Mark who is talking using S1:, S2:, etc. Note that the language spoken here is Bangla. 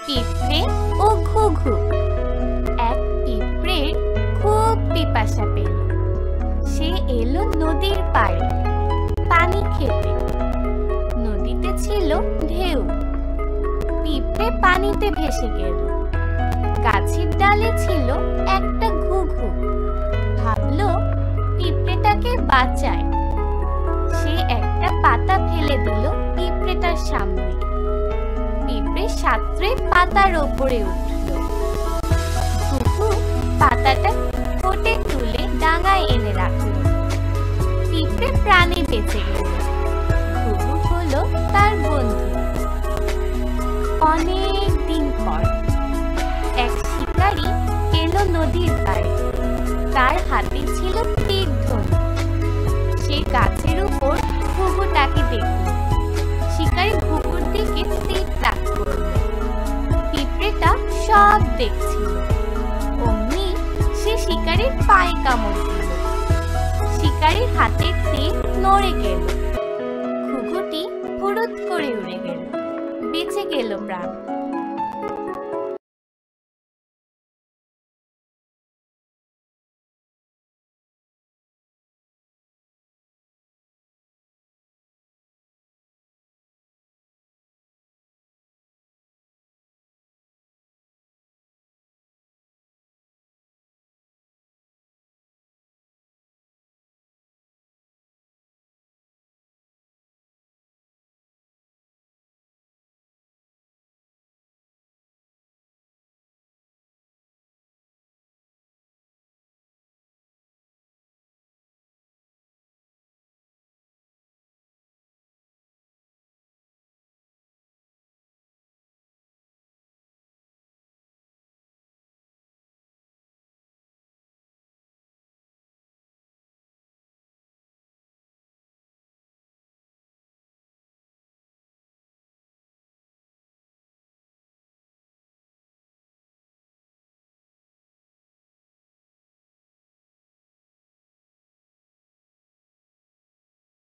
S1: পিঁপড়ে ও ঘুঘু। এক পিঁপড়ের খুব পিপাসা পেল। সে এলো নদীর পাড়ে পানি খেতে। নদীতে ছিল ঢেউ। পিঁপড়ে পানিতে ভেসে গেল। গাছের ডালে ছিল একটা ঘুঘু। ভাবলো পিঁপড়েটাকে বাঁচায়। সে একটা পাতা ফেলে দিল পিঁপড়েটার সামনে। পিঁপড়ে সাঁতরে পাতার ওপরে উঠল। ঘুঘু পাতাটা ঠোঁটে তুলে ডাঙায় এনে রাখল। পিঁপড়ে প্রাণে বেঁচে গেল। ঘুঘু হলো তার বন্ধু। অনেক দিন পর এক শিকারী এলো নদীর পাড়ে। তার হাতে ছিল তীর ধনুক। সে গাছের উপর ঘুঘুটাকে দেখল। শিকারী ঘুঘুর দিকে তীর তাক করল। পিঁপড়েটা সব দেখছিল। অমনি সে শিকারীর পায়ে কামড় দিল। শিকারীর হাতের তীর নড়ে গেল। ঘুঘুটি হুড়ুৎ করে উড়ে গেল। বেঁচে গেল প্রাণ।